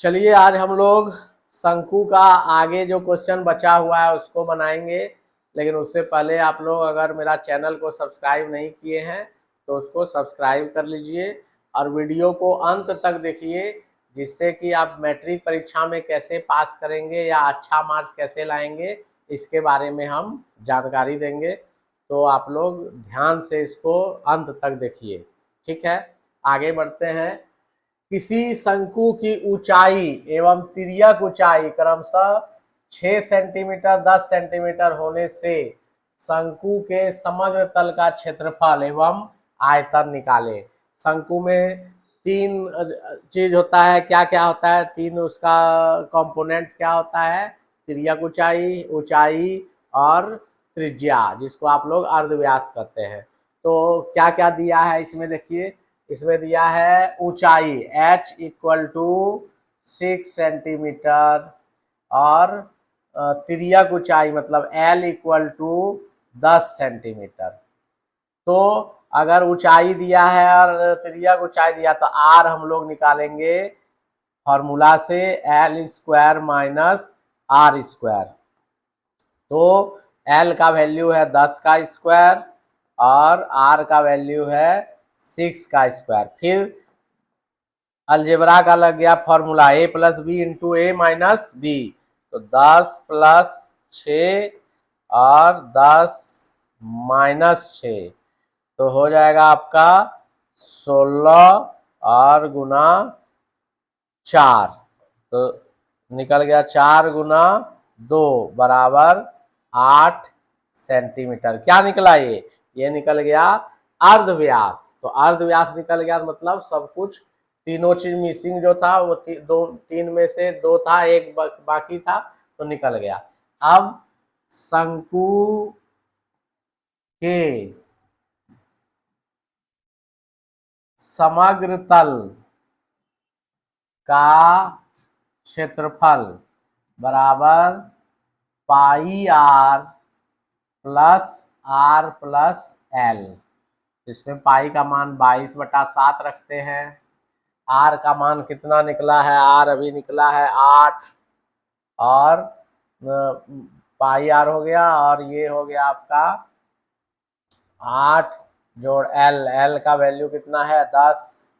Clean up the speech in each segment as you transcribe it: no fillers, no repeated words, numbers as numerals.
चलिए आज हम लोग शंकु का आगे जो क्वेश्चन बचा हुआ है उसको बनाएंगे। लेकिन उससे पहले आप लोग अगर मेरा चैनल को सब्सक्राइब नहीं किए हैं तो उसको सब्सक्राइब कर लीजिए और वीडियो को अंत तक देखिए, जिससे कि आप मैट्रिक परीक्षा में कैसे पास करेंगे या अच्छा मार्क्स कैसे लाएंगे इसके बारे में हम जानकारी देंगे। तो आप लोग ध्यान से इसको अंत तक देखिए, ठीक है। आगे बढ़ते हैं। किसी शंकु की ऊंचाई एवं तिर्यक ऊंचाई क्रमशः 6 सेंटीमीटर 10 सेंटीमीटर होने से शंकु के समग्र तल का क्षेत्रफल एवं आयतन निकाले। शंकु में तीन चीज होता है, क्या क्या होता है, तीन उसका कंपोनेंट्स क्या होता है, तिर्यक ऊंचाई, ऊंचाई और त्रिज्या, जिसको आप लोग अर्धव्यास कहते हैं। तो क्या क्या दिया है इसमें देखिए। इसमें दिया है ऊंचाई h इक्वल टू 6 सेंटीमीटर और तिर्यक ऊंचाई मतलब l इक्वल टू 10 सेंटीमीटर। तो अगर ऊंचाई दिया है और तिर्यक ऊंचाई दिया तो r हम लोग निकालेंगे फॉर्मूला से l square minus r square. तो l का वैल्यू है 10 का स्क्वायर और r का वैल्यू है 6 का स्क्वायर। फिर अलजेब्रा का लग गया formula a plus B into A minus B. तो 10 प्लस 6 और 10 माइनस 6 तो हो जाएगा आपका 16 और गुना 4। तो निकल गया 4 गुना 2 बराबर 8 सेंटीमीटर। क्या निकला ये निकल गया अर्धव्यास। तो अर्धव्यास निकल गया मतलब सब कुछ, तीनों चीज मिसिंग जो था वो तीन में से दो था, एक बाकी था तो निकल गया। अब शंकु के समग्र तल का क्षेत्रफल बराबर पाई आर प्लस एल। इसमें पाई का मान 22/7 रखते हैं। आर का मान कितना निकला है, आर अभी निकला है 8 और पाई आर हो गया और ये हो गया आपका 8 जोड़ एल का वैल्यू कितना है 10।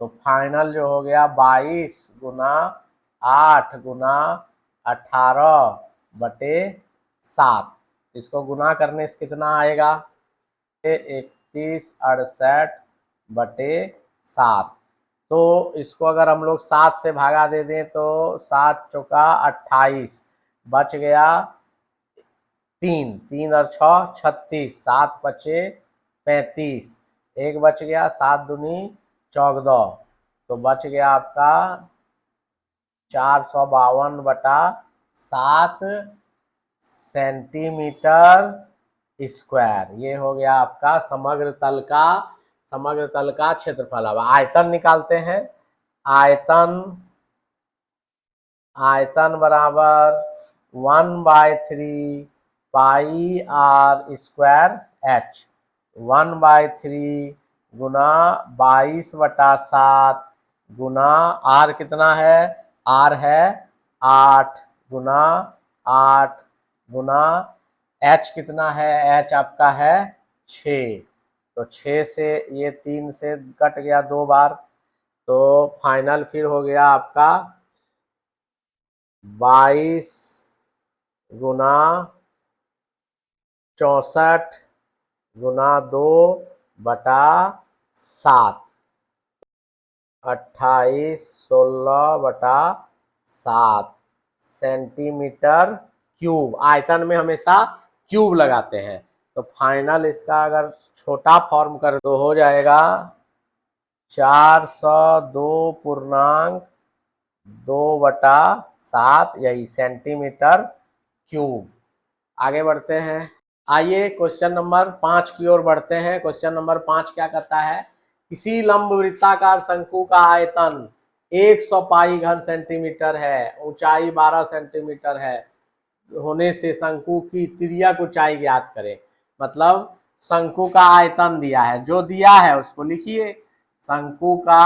तो फाइनल जो हो गया 22 गुना 8 गुना 18/7। इसको गुना करने से कितना आएगा 3168/7। तो इसको अगर हम लोग 7 से भागा दे दें तो 7 चौका 28, बच गया 3, 3 और 6 36, 7 बचे 35, एक बच गया 7 दूनी 14। तो बच गया आपका 452/7 सेंटीमीटर स्क्वायर। ये हो गया आपका समग्र तल का क्षेत्रफल। अब आयतन निकालते हैं। आयतन बराबर 1/3 पाई आर स्क्वायर h। 1/3 गुना 22/7 गुना r कितना है, r है 8 गुना 8 गुना h कितना है, h आपका है 6। तो 6 से ये 3 से कट गया 2 बार। तो फाइनल फिर हो गया आपका 22 गुना 64 गुना 2/7 28 16/7 सेंटीमीटर क्यूब। आयतन में हमेशा क्यूब लगाते हैं। तो फाइनल इसका अगर छोटा फॉर्म कर तो हो जाएगा 402.2/7, यही सेंटीमीटर क्यूब। आगे बढ़ते हैं। आइए क्वेश्चन नंबर 5 की ओर बढ़ते हैं। क्वेश्चन नंबर 5 क्या कहता है, किसी लंब वृत्ताकार शंकु का आयतन 100 पाई घन सेंटीमीटर है, ऊंचाई 12 सेंटीमीटर है होने से शंकु की तिर्यक ऊंचाई ज्ञात करें। मतलब शंकु का आयतन दिया है, जो दिया है उसको लिखिए। शंकु का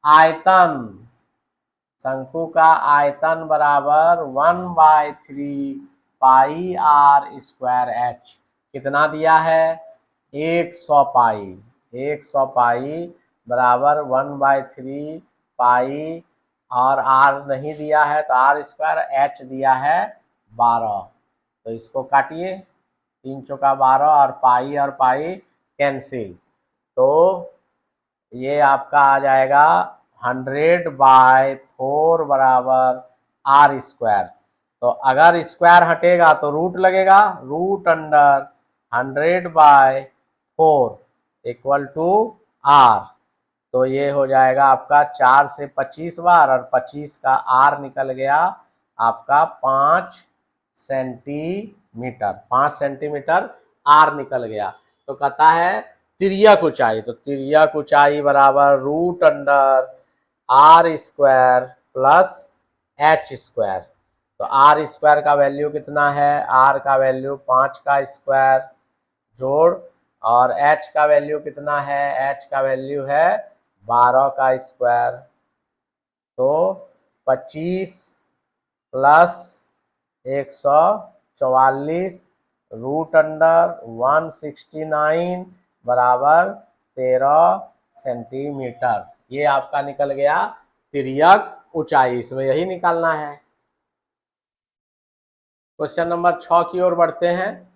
आयतन शंकु का आयतन बराबर 1/3 पाई आर स्क्वायर एच। कितना दिया है? 100 पाई। 100 पाई बराबर 1/3 पाई, और आर नहीं दिया है तो आर स्क्वायर, एच दिया है 12। तो इसको काटिए, 3 चौका 12 और पाई कैंसिल। तो ये आपका आ जाएगा 100/4 बराबर आर स्क्वायर। तो अगर स्क्वायर हटेगा तो रूट लगेगा, root under 100/4 equal to R. तो ये हो जाएगा आपका 4 से 25 बार, और 25 का आर निकल गया आपका 5 सेंटीमीटर। 5 सेंटीमीटर आर निकल गया। तो कहता है तिर्यक ऊंचाई, तो तिर्यक ऊंचाई बराबर root under R square plus H square. तो आर स्क्वायर का वैल्यू कितना है? आर का वैल्यू 5 का स्क्वायर जोड़, और एच का वैल्यू कितना है? एच का वैल्यू है 12 का स्क्वायर। तो 25 प्लस 144 रूट अंडर 169 बराबर 13 सेंटीमीटर। ये आपका निकल गया तिर्यक ऊंचाई। इसमें यही निकालना है। क्वेश्चन नंबर 6 की ओर बढ़ते हैं।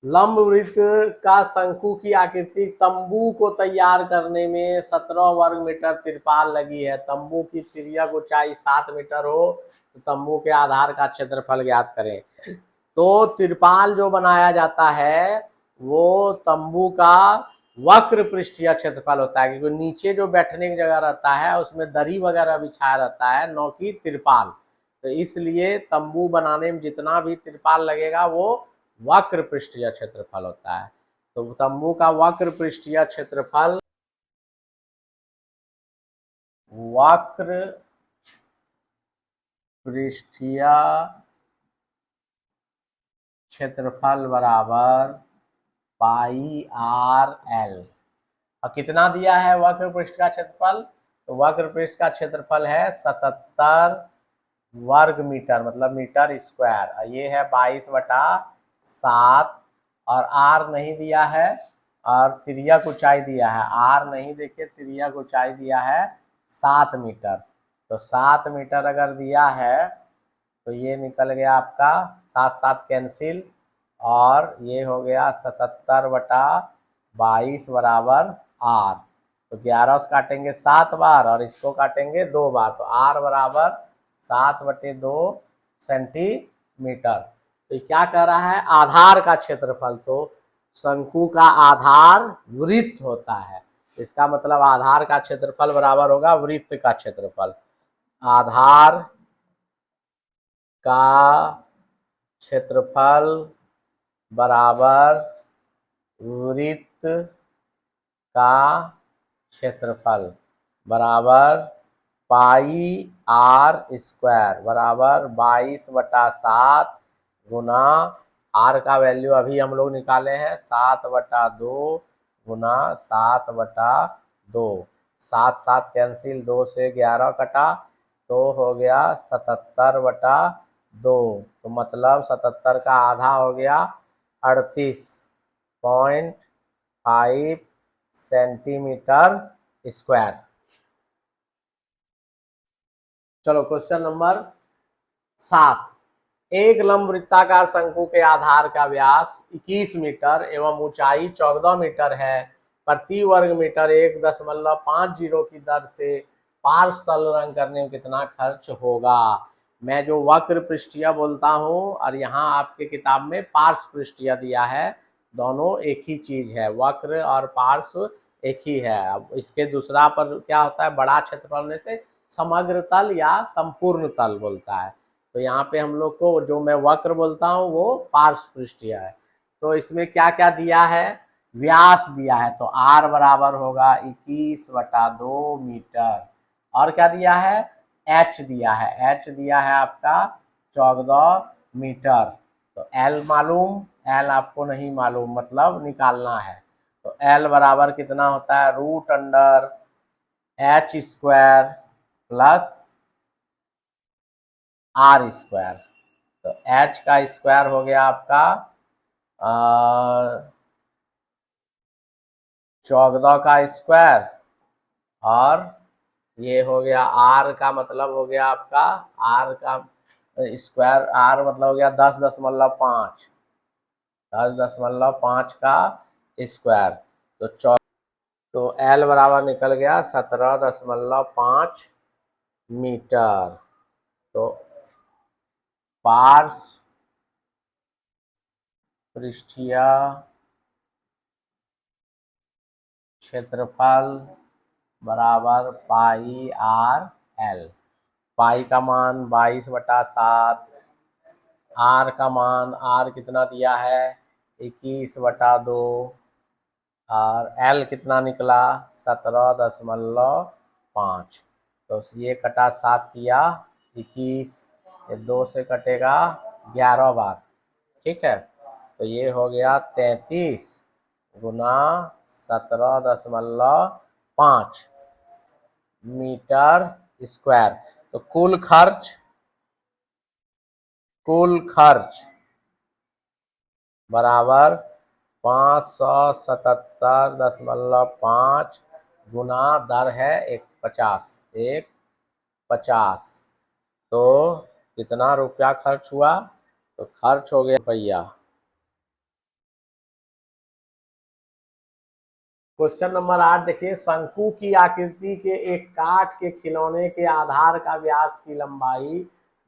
लंब वृत्त का शंकु की आकृति तंबू को तैयार करने में 17 वर्ग मीटर तिरपाल लगी है। तंबू की तिर्यक ऊंचाई 7 मीटर हो तो तंबू के आधार का क्षेत्रफल ज्ञात करें। तो तिरपाल जो बनाया जाता है वो तंबू का वक्र पृष्ठीय क्षेत्रफल होता है, क्योंकि नीचे जो बैठने की जगह रहता है उसमें दरी वगैरह बिछाया रहता है, न कि तिरपाल। तो इसलिए तंबू बनाने में जितना भी तिरपाल लगेगा वो वक्र पृष्ठीय क्षेत्रफल होता है। तो तंबू का वक्र पृष्ठीय क्षेत्रफल, वक्र पृष्ठीय क्षेत्रफल बराबर पाई आर एल। और कितना दिया है वक्र पृष्ठ का क्षेत्रफल? तो वक्र पृष्ठ का क्षेत्रफल है 77 वर्ग मीटर, मतलब मीटर स्क्वायर, और ये है 22/7। और आर नहीं दिया है, और तिर्यक ऊंचाई दिया है। आर नहीं देखे, तिर्यक ऊंचाई दिया है 7 मीटर। तो 7 मीटर अगर दिया है तो ये निकल गया आपका 7 कैंसिल, और ये हो गया 77/22 बराबर आर। तो 11 से काटेंगे 7 बार और इसको काटेंगे 2 बार, तो आर बराबर 7/2 सेंटीमीटर। तो क्या कह रहा है? आधार का क्षेत्रफल। तो शंकु का आधार वृत्त होता है, इसका मतलब आधार का क्षेत्रफल बराबर होगा वृत्त का क्षेत्रफल। आधार का क्षेत्रफल बराबर वृत्त का क्षेत्रफल बराबर पाई आर स्क्वायर बराबर 22/7 गुना आर का वैल्यू अभी हम लोग निकाले हैं 7/2 गुना 7/2। 7 कैंसिल, 2 से 11 कटा, तो हो गया 77/2। तो मतलब 77 का आधा हो गया 38.5 सेंटीमीटर स्क्वायर। चलो क्वेश्चन नंबर 7। एक लंब वृत्ताकार शंकु के आधार का व्यास 21 मीटर एवं ऊंचाई 14 मीटर है। प्रति वर्ग मीटर 1.50 की दर से पार्श्व तल रंग करने में कितना खर्च होगा? मैं जो वक्र पृष्ठीय बोलता हूँ और यहाँ आपके किताब में पार्श्व पृष्ठीय दिया है, दोनों एक ही चीज है, वक्र और पार्श्व एक ही है। अब इसके दूसरा पर क्या होता है, बड़ा क्षेत्रफल होने से समग्र तल या संपूर्ण तल बोलता है। तो यहाँ पे हम लोग को जो मैं वक्र बोलता हूँ वो पार्श्व पृष्ठीय है। तो इसमें क्या क्या दिया है? व्यास दिया है, तो आर बराबर होगा 21/2 मीटर। और क्या दिया है? एच दिया है। एच दिया है आपका 14 मीटर। तो एल मालूम, एल आपको नहीं मालूम, मतलब निकालना है। तो एल बराबर कितना होता है? Root under H square plus R square. तो एच का स्क्वायर हो गया आपका 14 का स्क्वायर, और ये हो गया आर का मतलब हो गया आपका, आर का स्क्वायर, आर मतलब हो गया 10.5, 10.5 का स्क्वायर। तो एल बराबर निकल गया 17.5 मीटर। तो पार्श्व पृष्ठीय क्षेत्रफल बराबर पाई आर एल। पाई का मान 22/7, आर का मान, आर कितना दिया है 21/2, और एल कितना निकला 17.5। तो ये कटा 7 किया 21, ये 2 से कटेगा 11 बार, ठीक है। तो ये हो गया 33 गुना 17.5 मीटर स्क्वायर। तो कुल खर्च बराबर 577.5 गुना दर है 150। तो कितना रुपया खर्च हुआ, तो खर्च हो गया रुपया। क्वेश्चन नंबर 8 देखिए, शंकु की आकृति के एक काठ के खिलौने के आधार का व्यास की लंबाई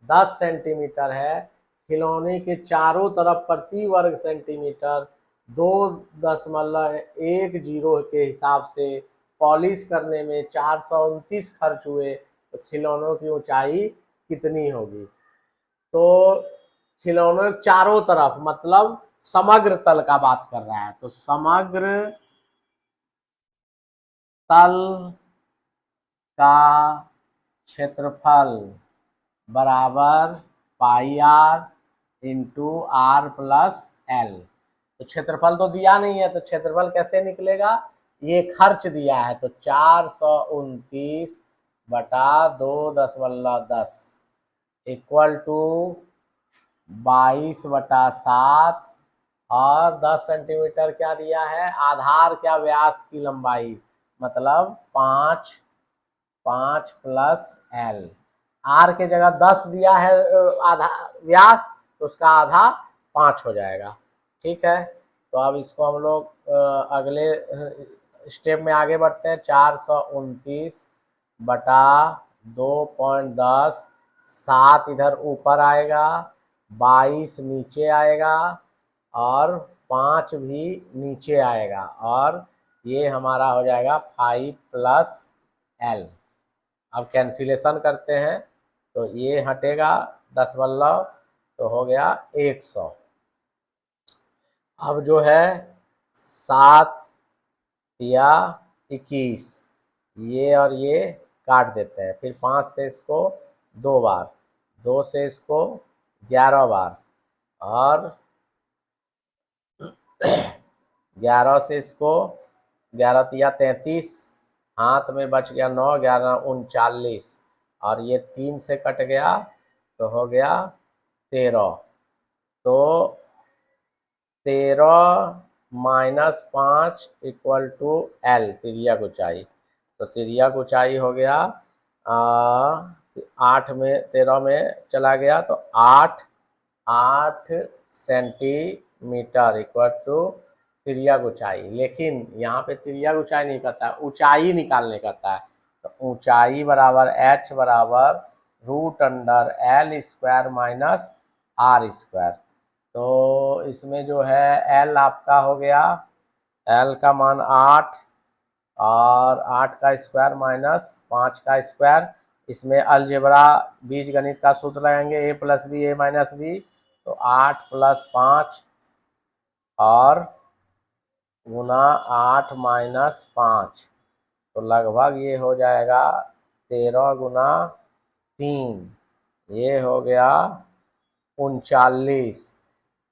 10 सेंटीमीटर है। खिलौने के चारों तरफ प्रति वर्ग सेंटीमीटर 2.10 के हिसाब से पॉलिश करने में 429 खर्च हुए, तो खिलौनों की ऊंचाई कितनी होगी। तो खिलौनों चारों तरफ मतलब समग्र तल का बात कर रहा है, तो समग्र तल का क्षेत्रफल बराबर pi R into R plus L. तो क्षेत्रफल तो दिया नहीं है, तो क्षेत्रफल कैसे निकलेगा, ये खर्च दिया है, तो 429/2.10 इक्वल टू 22/7, और 10 सेंटीमीटर क्या दिया है, आधार क्या, व्यास की लंबाई, मतलब 5 प्लस एल। आर के जगह 10 दिया है आधा व्यास, तो उसका आधा 5 हो जाएगा, ठीक है। तो अब इसको हम लोग अगले स्टेप में आगे बढ़ते हैं। 429/2.10, 7 इधर ऊपर आएगा, 22 नीचे आएगा, और 5 भी नीचे आएगा, और ये हमारा हो जाएगा 5 प्लस एल। अब कैंसिलेशन करते हैं, तो ये हटेगा 10 तो हो गया 100। अब जो है 7 या 21, ये और ये काट देते हैं, फिर 5 से इसको 2 बार, 2 से इसको 11 बार, और 11 से इसको 11 तिया 33, हाथ में बच गया 9, 11 39, और ये 3 से कट गया तो हो गया 13। तो 13 माइनस 5 इक्वल टू एल, तिर्यक ऊंचाई। तो तिर्यक ऊंचाई हो गया 8 में 13 में चला गया, तो 8 सेंटीमीटर इक्वल टू तिर्यक ऊंचाई। लेकिन यहाँ पे तिर्यक ऊंचाई नहीं कहता है, ऊंचाई निकालने कहता है। तो ऊंचाई बराबर एच बराबर √L² माइनस R²। तो इसमें जो है एल आपका हो गया, एल का मान 8, और 8 का स्क्वायर माइनस 5 का स्क्वायर। इसमें अलजेब्रा बीज गणित का सूत्र लगाएंगे, a + b a - b, तो 8 + 5 और गुना 8 - 5, तो लगभग ये हो जाएगा 13 गुना 3, ये हो गया 39।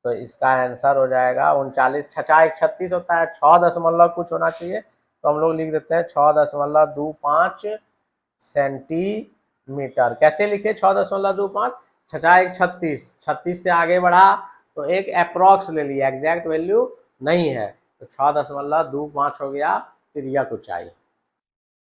तो इसका आंसर हो जाएगा 39। 6 × 36 होता है, 6 दशमलव कुछ होना चाहिए, तो हम लोग लिख देते हैं 6.25 सेंटीमीटर। कैसे लिखे 6.25, छठा एक 36, 36 से आगे बढ़ा तो एक अप्रोक्स ले लिया, एग्जैक्ट वैल्यू नहीं है, तो 6.25 हो गया तिर्यक ऊंचाई।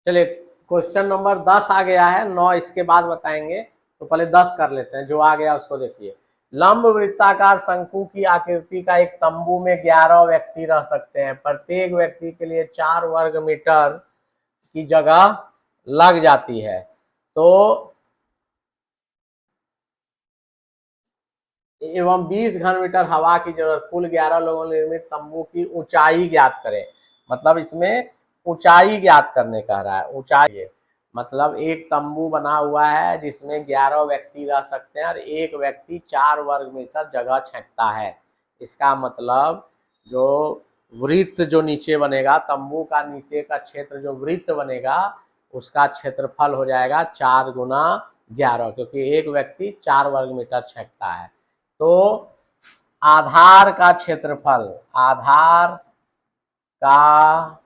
चलिए क्वेश्चन नंबर 10 आ गया है, 9 इसके बाद बताएंगे, तो पहले 10 कर लेते हैं। जो आ गया उसको देखिए। लंब वृत्ताकार शंकु की आकृति का एक तंबू में 11 व्यक्ति रह सकते हैं। प्रत्येक व्यक्ति के लिए 4 वर्ग मीटर की जगह लग जाती है। तो एवं 20 घन मीटर हवा की जरूरत, कुल 11 लोगों निर्मित तंबू की ऊंचाई ज्ञात करें। मतलब इसमें ऊंचाई ज्ञात करने कह रहा है। ऊंचाई मतलब एक तंबू बना हुआ है जिसमें 11 व्यक्ति रह सकते हैं और एक व्यक्ति 4 वर्ग मीटर जगह छेंकता है। इसका मतलब जो वृत्त जो नीचे बनेगा, तंबू का नीचे का क्षेत्र जो वृत्त बनेगा उसका क्षेत्रफल हो जाएगा 4 गुना 11, क्योंकि एक व्यक्ति 4 वर्ग मीटर छेंकता है। तो आधार का क्षेत्रफल, आधार का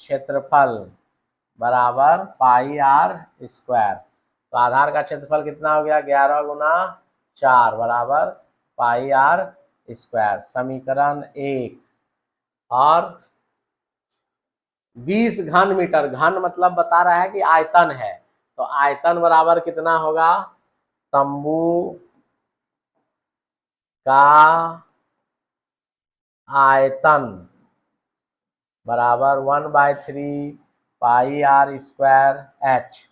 क्षेत्रफल बराबर पाई आर स्क्वायर। तो आधार का क्षेत्रफल कितना हो गया, 11 गुना 4 बराबर पाई आर स्क्वायर। समीकरण 1। और 20 घन मीटर, घन मतलब बता रहा है कि आयतन है, तो आयतन बराबर कितना होगा, तंबू का आयतन बराबर 1/3 पाई आर स्क्वायर एच।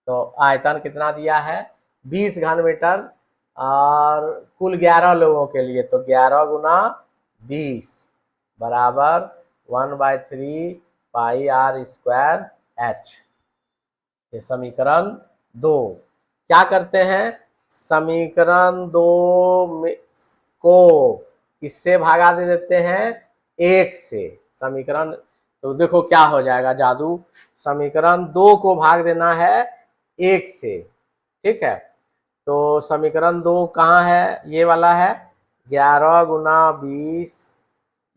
तो आयतन कितना दिया है, 20 घन मीटर और कुल 11 लोगों के लिए, तो 11 गुना 20 बराबर 1/3 पाई आर स्क्वायर एच। ये समीकरण 2। क्या करते हैं, समीकरण 2 को किससे भागा दे देते हैं, 1 से। समीकरण तो देखो क्या हो जाएगा जादू, समीकरण 2 को भाग देना है 1 से, ठीक है। तो समीकरण 2 कहाँ है, ये वाला है, 11 गुना 20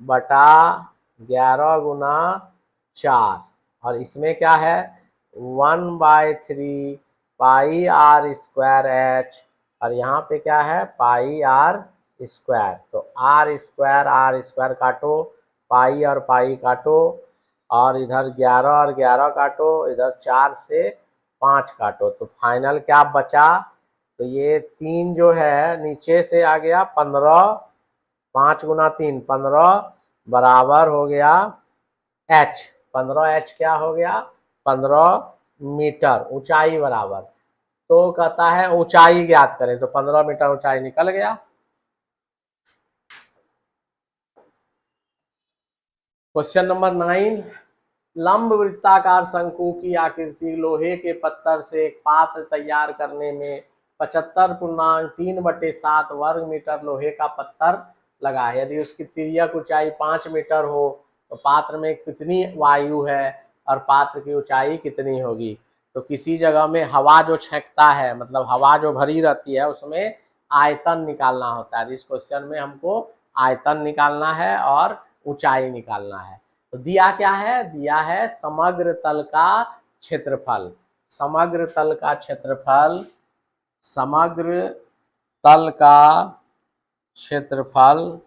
बटा 11 गुना 4, और इसमें क्या है 1/3 पाई आर स्क्वायर एच, और यहाँ पे क्या है पाई आर स्क्वायर। तो आर स्क्वायर काटो, पाई और पाई काटो, और इधर 11 और 11 काटो, इधर 4 से 5 काटो, तो फाइनल क्या बचा, तो ये 3 जो है नीचे से आ गया 15, 5 गुना 3 15 बराबर हो गया एच। 15 एच क्या हो गया, 15 मीटर ऊंचाई बराबर। तो कहता है ऊंचाई ज्ञात करें, तो 15 मीटर ऊंचाई निकल गया। Question number 9। लंब वृत्ताकार शंकु की आकृति लोहे के पत्थर से एक पात्र तैयार करने में 75.3/7 वर्ग मीटर लोहे का पत्थर लगा है। यदि उसकी तिर्यक ऊंचाई 5 मीटर हो तो पात्र में कितनी वायु है और पात्र की ऊंचाई कितनी होगी। तो किसी जगह में हवा जो छेंकता है, मतलब हवा जो भरी रहती है, उसमें आयतन निकालना होता है। इस क्वेश्चन में हमको आयतन निकालना है और ऊंचाई निकालना है। तो दिया क्या है, दिया है समग्र तल का क्षेत्रफल। समग्र तल का क्षेत्रफल, समग्र तल का क्षेत्रफल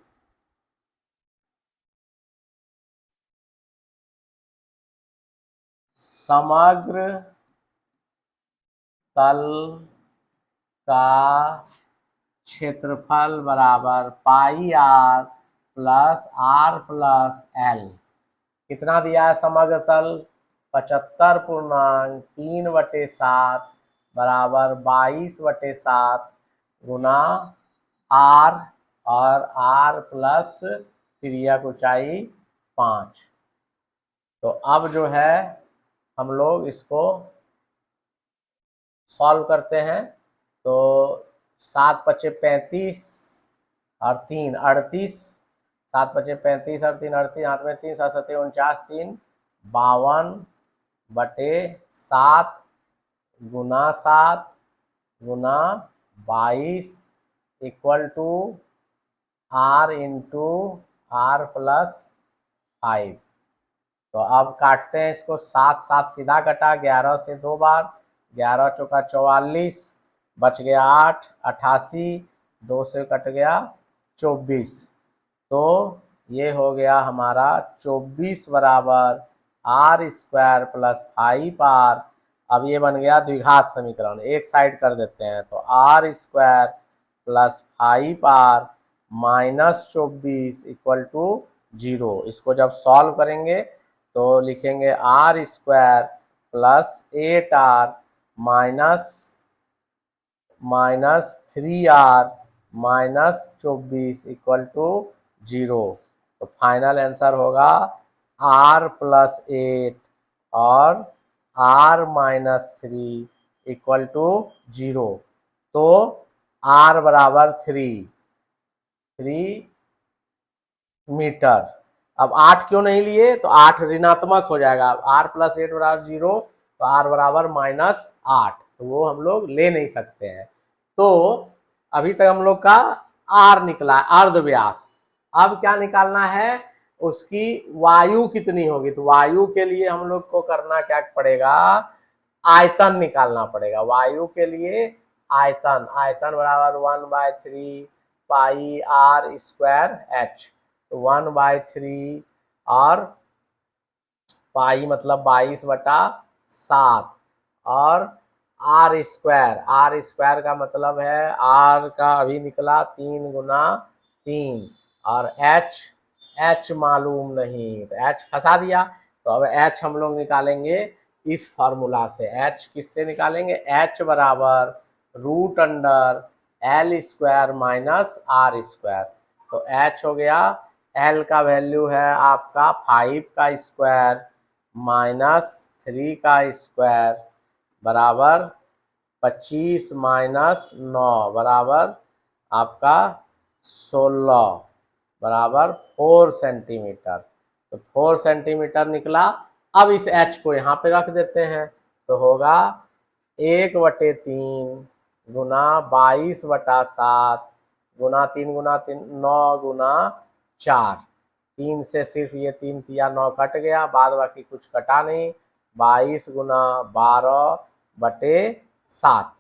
समग्र तल का क्षेत्रफल बराबर pi R plus R plus L. कितना दिया है समग्र तल, 75.3/7 बराबर 22/7 गुना आर, और आर प्लस तिर्यक ऊंचाई 5। तो अब जो है हम लोग इसको सॉल्व करते हैं। तो 7×5 = 35 और 3 38, 7×5 = 35 और 3 38, हाथ में 3 7 7 49, 3 52/7 गुना 7 गुना 22 equal to R into R plus 5। तो अब काटते हैं इसको, 7 7 सीधा कटा, 11 से 2 बार, 11 × 4 = 44 बच गया 8, 88, 2 से कट गया 24। तो ये हो गया हमारा 24 बराबर आर स्क्वायर प्लस 5r। अब ये बन गया द्विघात समीकरण, एक साइड कर देते हैं। तो R square plus 5r minus 24 equal to 0। इसको जब सॉल्व करेंगे तो लिखेंगे R square plus 8r minus 3r minus 24 equal to 0। तो फाइनल आंसर होगा r प्लस 8 और r माइनस 3 इक्वल टू 0। तो r बराबर 3 मीटर। अब 8 क्यों नहीं लिए, तो 8 ऋणात्मक हो जाएगा। r प्लस 8 बराबर 0, तो r बराबर माइनस 8, तो वो हम लोग ले नहीं सकते हैं। तो अभी तक हम लोग का r निकला अर्धव्यास। अब क्या निकालना है, उसकी वायु कितनी होगी। तो वायु के लिए हम लोग को करना क्या पड़ेगा, आयतन निकालना पड़ेगा। वायु के लिए आयतन बराबर 1/3 पाई r स्क्वायर h। 1/3 और पाई मतलब 22/7 और आर स्क्वायर का मतलब है r का अभी निकला 3 गुना 3 और h मालूम नहीं, तो h फंसा दिया। तो अब h हम लोग निकालेंगे इस फॉर्मूला से। h किससे निकालेंगे, h बराबर √L² माइनस r स्क्वायर। तो h हो गया, L का वैल्यू है आपका 5 का स्क्वायर माइनस 3 का स्क्वायर बराबर 25 माइनस 9 बराबर आपका 16 बराबर 4 सेंटीमीटर। तो 4 सेंटीमीटर निकला। अब इस h को यहाँ पे रख देते हैं, तो होगा 1/3 गुना 22/7 गुना 3 गुना 3 9 गुना 4। 3 से सिर्फ ये 3 तिया 9 कट गया, बाद बाकी कुछ कटा नहीं। 22 गुना 12/7।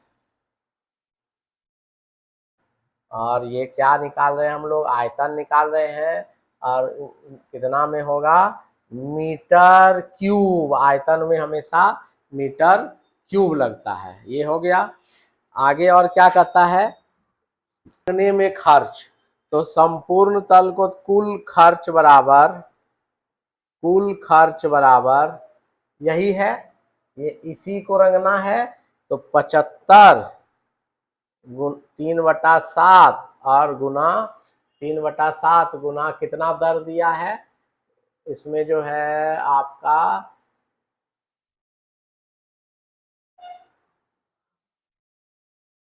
और ये क्या निकाल रहे हैं हम लोग, आयतन निकाल रहे हैं। और कितना में होगा, मीटर क्यूब। आयतन में हमेशा मीटर क्यूब लगता है। ये हो गया। आगे और क्या कहता है, करने में खर्च। तो संपूर्ण तल को कुल खर्च बराबर यही है, ये इसी को रंगना है। तो 75 3/7 और गुना 3/7 गुना कितना दर दिया है, इसमें जो है आपका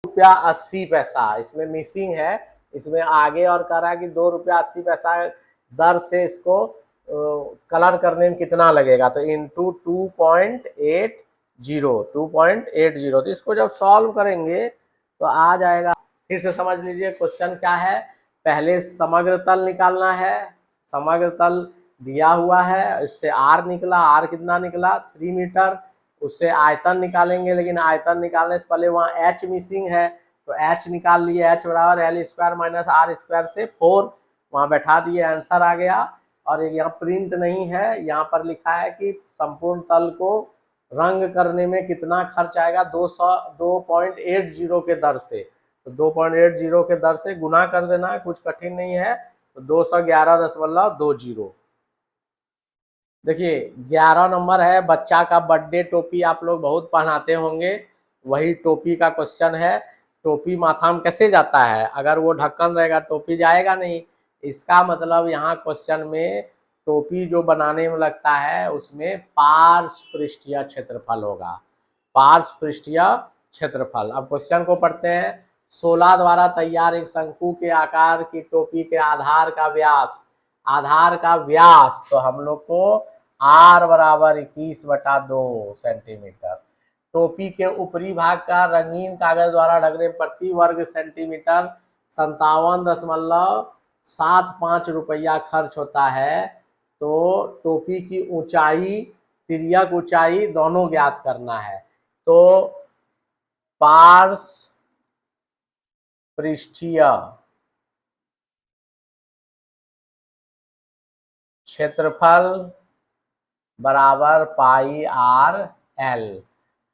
₹2.80 इसमें मिसिंग है। इसमें आगे और कह रहा है कि ₹2.80 दर से इसको कलर करने में कितना लगेगा। तो इंटू 2.80 तो इसको जब सॉल्व करेंगे तो आ जाएगा। फिर से समझ लीजिए क्वेश्चन क्या है। पहले समग्र तल निकालना है। समग्र तल दिया हुआ है, इससे r निकला। r कितना निकला, 3 मीटर। उससे आयतन निकालेंगे, लेकिन आयतन निकालने से पहले वहाँ h मिसिंग है, तो h निकाल लिए। h बराबर L² माइनस r स्क्वायर से 4 वहाँ बैठा दिए, आंसर आ गया। और यहाँ प्रिंट नहीं है, यहाँ पर लिखा है कि संपूर्ण तल को रंग करने में कितना खर्च आएगा, 2.80 के दर से। तो 2.80 के दर से गुना कर देना है, कुछ कठिन नहीं है। तो 211.20। देखिए 11 नंबर है, बच्चा का बर्थडे टोपी आप लोग बहुत पहनाते होंगे, वही टोपी का क्वेश्चन है। टोपी माथा में कैसे जाता है, अगर वो ढक्कन रहेगा टोपी जाएगा नहीं। इसका मतलब यहाँ क्वेश्चन में टोपी जो बनाने में लगता है उसमें पार्श्व पृष्ठीय क्षेत्रफल होगा। पार्श्व पृष्ठीय क्षेत्रफल। अब क्वेश्चन को पढ़ते हैं। 16 द्वारा तैयार एक शंकु के आकार की टोपी के आधार का व्यास तो हम लोग को r बराबर 21/2 सेंटीमीटर। टोपी के ऊपरी भाग का रंगीन कागज द्वारा ढकने प्रति वर्ग सेंटीमीटर 57.75 रुपया खर्च होता है। तो टोपी की ऊंचाई, तिर्यक ऊंचाई दोनों ज्ञात करना है। तो पार्श्व पृष्ठीय क्षेत्रफल बराबर पाई आर एल।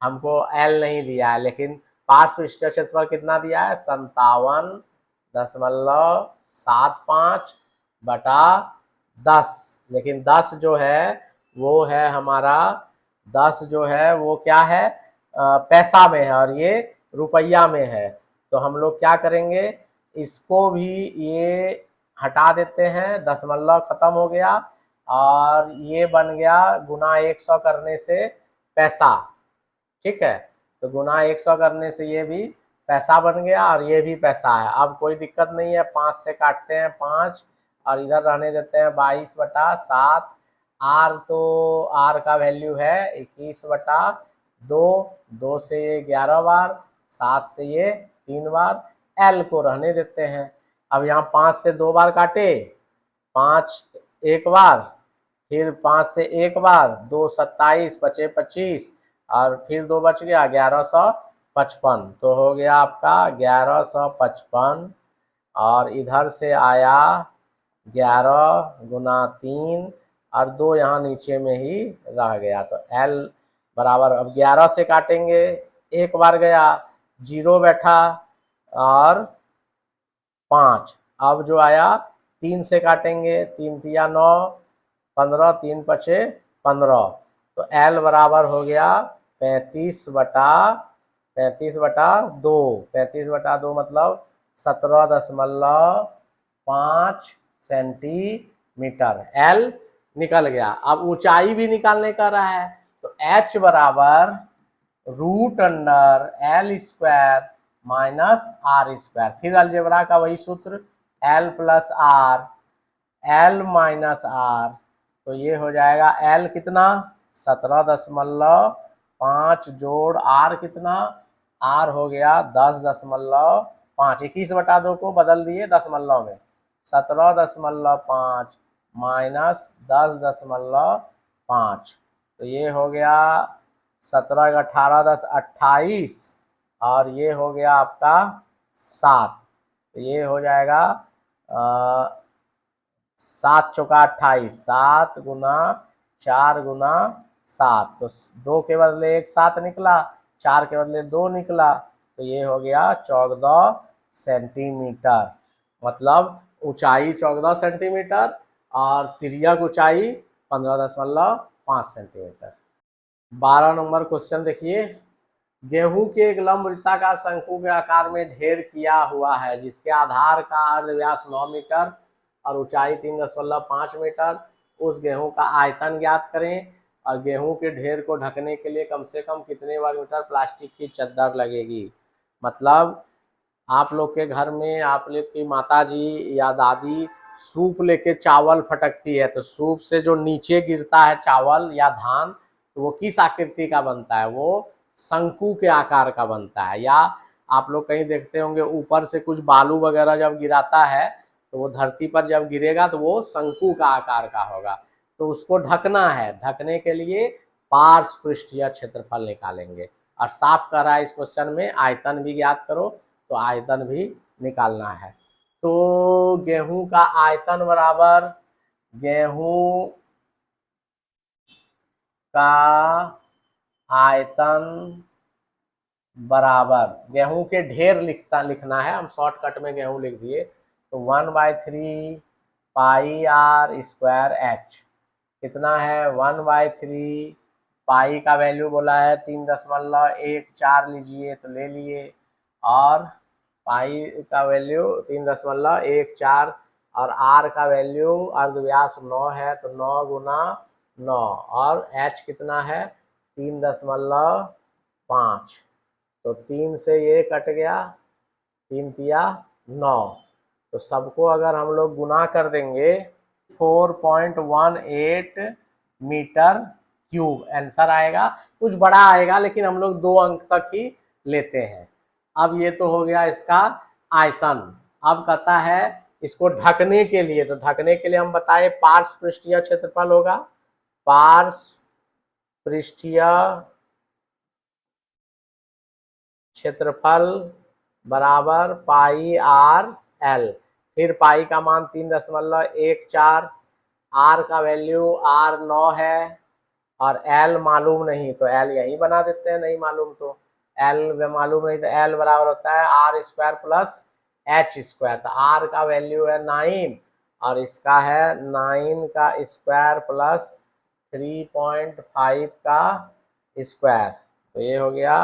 हमको एल नहीं दिया है, लेकिन पार्श्व पृष्ठीय क्षेत्रफल कितना दिया है, 57.75 बटा 10। लेकिन 10 जो है वो है हमारा, 10 जो है वो क्या है, पैसा में है और ये रुपया में है। तो हम लोग क्या करेंगे, इसको भी ये हटा देते हैं, दशमलव खत्म हो गया और ये बन गया गुना 100 करने से पैसा। ठीक है, तो गुना 100 करने से ये भी पैसा बन गया और ये भी पैसा है। अब कोई दिक्कत नहीं है, 5 से काटते हैं 5 और इधर रहने देते हैं 22/7। आर तो आर का वैल्यू है 21/2, 2 से ये 11 बार, 7 से ये 3 बार, एल को रहने देते हैं। अब यहाँ 5 से 2 बार काटे, 5 एक बार, फिर 5 से 1 बार, 2 27 बचे 25 और फिर 2 बच गया 1155। तो हो गया आपका 1155 और इधर से आया 11 गुना 3 और 2 यहाँ नीचे में ही रह गया। तो L बराबर, अब 11 से काटेंगे, एक बार गया 0 बैठा और 5। अब जो आया 3 से काटेंगे, 3 तिया 9, 15, 3 पचे 15। तो L बराबर हो गया 35/2। 35/2 मतलब 17.5 सेंटीमीटर। L निकल गया। अब ऊंचाई भी निकालने का रहा है, तो H बराबर √L² माइनस R²। फिर अलजेब्रा का वही सूत्र, L plus R, L minus R। तो ये हो जाएगा L कितना, 17.5 जोड़ R कितना, R हो गया 10.5। 21/2 को बदल दिए दशमलव में, 17.5 माइनस 10.5। तो ये हो गया 17 18 10 28 और ये हो गया आपका 7। तो ये हो जाएगा 7 चौका 28, 7 गुना 4 गुना 7। तो 2 के बदले 1 7 निकला, 4 के बदले 2 निकला, तो ये हो गया 14 सेंटीमीटर। मतलब ऊंचाई 14 सेंटीमीटर और तिर्यक ऊंचाई 15.5 सेंटीमीटर। 12 नंबर क्वेश्चन देखिए, गेहूं के एक लंब वृत्ताकार शंकु के आकार में ढेर किया हुआ है, जिसके आधार का अर्धव्यास 9 मीटर और ऊंचाई 3.5 मीटर। उस गेहूं का आयतन ज्ञात करें और गेहूं के ढेर को ढकने के लिए कम से कम कितने वर्ग मीटर प्लास्टिक की चद्दर लगेगी। मतलब आप लोग के घर में आप लोग की माता जी या दादी सूप लेके चावल फटकती है, तो सूप से जो नीचे गिरता है चावल या धान, तो वो किस आकृति का बनता है, वो शंकु के आकार का बनता है। या आप लोग कहीं देखते होंगे ऊपर से कुछ बालू वगैरह जब गिराता है, तो वो धरती पर जब गिरेगा तो वो शंकु का आकार का होगा। तो उसको ढकना है, ढकने के लिए पार्श्व पृष्ठीय क्षेत्रफल निकालेंगे। और साफ कर रहा है इस क्वेश्चन में आयतन भी ज्ञात करो, तो आयतन भी निकालना है। तो गेहूं का आयतन बराबर, गेहूं का आयतन बराबर, गेहूं के ढेर लिखना है, हम शॉर्टकट में गेहूं लिख दिए। तो 1/3 पाई R² H कितना है, 1/3 पाई का वैल्यू बोला है 3.14 लीजिए तो ले लिए, और पाई का वैल्यू 3.14 और R का वैल्यू अर्धव्यास 9 है, तो 9 गुना 9 और H कितना है 3.5। तो 3 से ये कट गया, 3 तिया 9। तो सबको अगर हम लोग गुना कर देंगे 4.18 मीटर क्यूब आंसर आएगा। कुछ बड़ा आएगा लेकिन हम लोग 2 अंक तक ही लेते हैं। अब ये तो हो गया इसका आयतन। अब कहता है इसको ढकने के लिए, तो ढकने के लिए हम बताए पार्श्व पृष्ठीय क्षेत्रफल होगा, पार्श्व पृष्ठीय क्षेत्रफल बराबर पाई आर एल। फिर पाई का मान 3.14, आर का वैल्यू आर 9 है और एल मालूम नहीं, तो एल यही बना देते हैं, नहीं मालूम तो एल मालूम नहीं, तो एल बराबर होता है R square plus H square. तो आर का वैल्यू है 9 और इसका है 9 का स्क्वायर प्लस 3.5 का स्क्वायर, तो ये हो गया